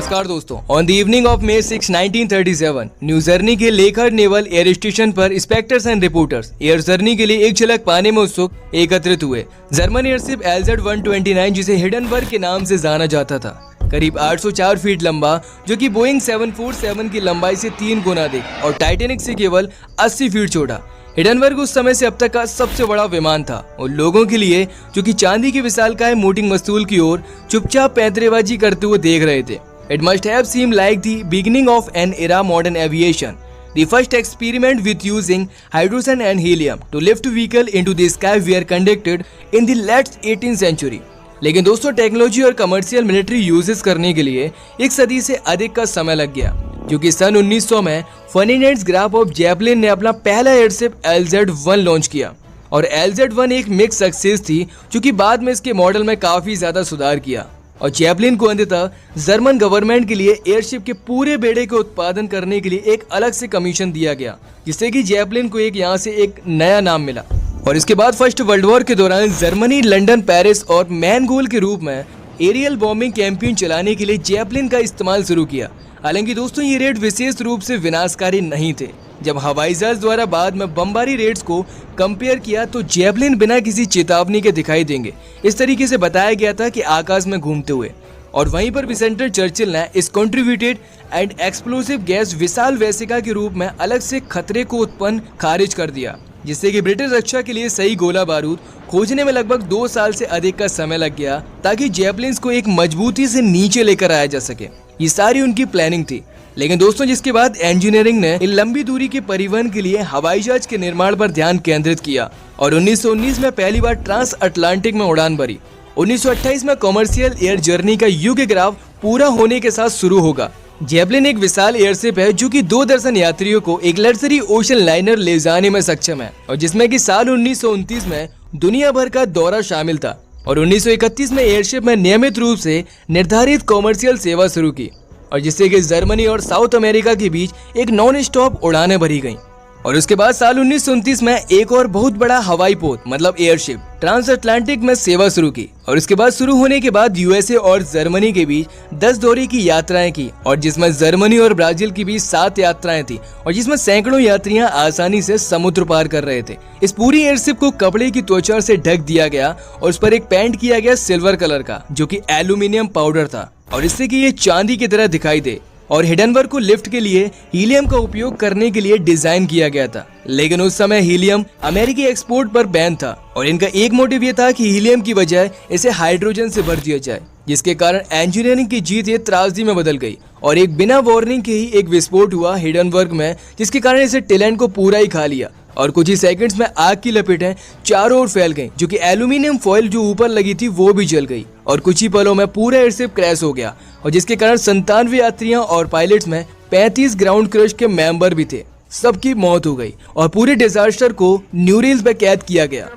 नमस्कार दोस्तों। On the evening of May 6, 1937, new journey के लेखर नेवल एयर स्टेशन पर inspectors and reporters air journey के लिए एक झलक पाने में उत्सुक एकत्रित हुए। जर्मन एयरशिप LZ-129, जिसे हिडनबर्ग के नाम से जाना जाता था, करीब 804 फीट लंबा, जो कि बोइंग 747 की लंबाई से 3 गुना अधिक और टाइटैनिक से केवल 80 फीट चौड़ा। हिडनबर्ग उस समय से अब तक का सबसे बड़ा विमान था उन लोगों के लिए जो कि चांदी की विशालकाय मोटिंग मस्तूल की ओर चुपचाप पैंतरेबाजी करते हुए देख रहे थे। It must have seemed like the beginning of an era modern aviation. The first experiment with using hydrogen and helium to lift vehicle into the sky were conducted in the late 18th century. लेकिन दोस्तों, technology और commercial military uses करने के लिए एक सदी से अधिक का समय लग गया, क्योंकि सन 1900 में फर्डिनेंड ग्राफ ऑफ जेपलिन ने अपना पहला एयरशिप LZ-1 लॉन्च किया। और LZ-1 एक मिक्स सक्सेस थी, जो कि बाद में इसके मॉडल में काफी ज्यादा सुधार किया और जेपलिन को अंततः जर्मन गवर्नमेंट के लिए एयरशिप के पूरे बेड़े के उत्पादन करने के लिए एक अलग से कमीशन दिया गया, जिससे कि जेपलिन को यहाँ से एक नया नाम मिला। और इसके बाद फर्स्ट वर्ल्ड वॉर के दौरान जर्मनी, लंदन, पेरिस और मैनगोल के रूप में एरियल बॉम्बिंग कैंपेन चलाने के लिए जेपलिन का इस्तेमाल शुरू किया। हालांकि दोस्तों, ये रेड विशेष रूप से विनाशकारी नहीं थे। जब हवाई जहाज द्वारा बाद में बमबारी रेड्स को कंपेयर किया तो जेपलिन बिना किसी चेतावनी के दिखाई देंगे, इस तरीके से बताया गया था कि आकाश में घूमते हुए। और वहीं पर विंस्टन चर्चिल ने इस कंट्रीब्यूटेड एंड एक्सप्लोसिव गैस विशाल वेसिका के रूप में अलग से खतरे को उत्पन्न खारिज कर दिया, जिससे कि ब्रिटिश रक्षा के लिए सही गोला बारूद खोजने में लगभग 2 साल से अधिक का समय लग गया, ताकि जेपलिन्स को एक मजबूती से नीचे लेकर आया जा सके। ये सारी उनकी प्लानिंग थी। लेकिन दोस्तों, जिसके बाद इंजीनियरिंग ने इन लंबी दूरी के परिवहन के लिए हवाई जहाज के निर्माण पर ध्यान केंद्रित किया और 1919 में पहली बार ट्रांस अटलांटिक में उड़ान भरी। 1928 में कॉमर्शियल एयर जर्नी का युग ग्राफ पूरा होने के साथ शुरू होगा। जेपलिन एक विशाल एयरशिप है जो कि 2 दर्जन यात्रियों को एक लग्जरी ओशन लाइनर ले जाने में सक्षम है, और जिसमें कि साल 1929 में दुनिया भर का दौरा शामिल था। और 1931 में एयरशिप में नियमित रूप से निर्धारित कॉमर्शियल सेवा शुरू की, और जिससे कि जर्मनी और साउथ अमेरिका के बीच एक नॉन स्टॉप उड़ानें भरी गईं। और उसके बाद साल 1929 में एक और बहुत बड़ा हवाई पोत मतलब एयरशिप ट्रांस अटलांटिक में सेवा शुरू की। और उसके बाद शुरू होने के बाद USA और जर्मनी के बीच 10 दौरे की यात्राएं की, और जिसमें जर्मनी और ब्राजील के बीच 7 यात्राएं थी, और जिसमें सैकड़ों यात्रियां आसानी से समुद्र पार कर रहे थे। इस पूरी एयरशिप को कपड़े की त्वचा से ढक दिया गया और उस पर एक पेंट किया गया सिल्वर कलर का, जो कि एल्यूमिनियम पाउडर था, और इससे कि ये चांदी की तरह दिखाई दे। और हिडनबर्ग को लिफ्ट के लिए हीलियम का उपयोग करने के लिए डिजाइन किया गया था, लेकिन उस समय हीलियम अमेरिकी एक्सपोर्ट पर बैन था, और इनका एक मोटिव ये था कि हीलियम की बजाय इसे हाइड्रोजन से भर दिया जाए, जिसके कारण इंजीनियरिंग की जीत ये त्रासदी में बदल गई और एक बिना वार्निंग के ही एक विस्फोट हुआ हिडनबर्ग में, जिसके कारण इसे टेलेंट को पूरा ही खा लिया और कुछ ही सेकंड्स में आग की लपेटें चारों ओर फैल गईं, जो कि एल्यूमिनियम फॉइल जो ऊपर लगी थी वो भी जल गई, और कुछ ही पलों में पूरा एयरशिप क्रैश हो गया, और जिसके कारण 97 यात्रियों और पायलट्स में 35 ग्राउंड क्रश के मेंबर भी थे। सबकी मौत हो गई और पूरे डिजास्टर को न्यूरील्स में कैद किया गया।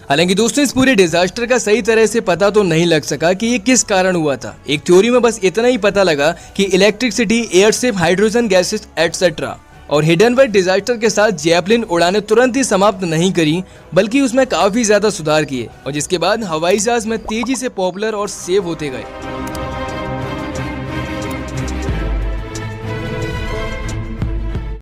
हालांकि दोस्तों, इस पूरे डिजास्टर का सही तरह से पता तो नहीं लग सका कि ये किस कारण हुआ था। एक थ्योरी में बस इतना ही पता लगा कि electricity, airship, hydrogen gases etcetera. और हिडनबर्ग डिजास्टर के साथ जेपलिन उड़ानें तुरंत ही समाप्त नहीं करी, बल्कि उसमें काफी ज्यादा सुधार किए, और जिसके बाद हवाई जहाज में तेजी से पॉपुलर और सेफ होते गए।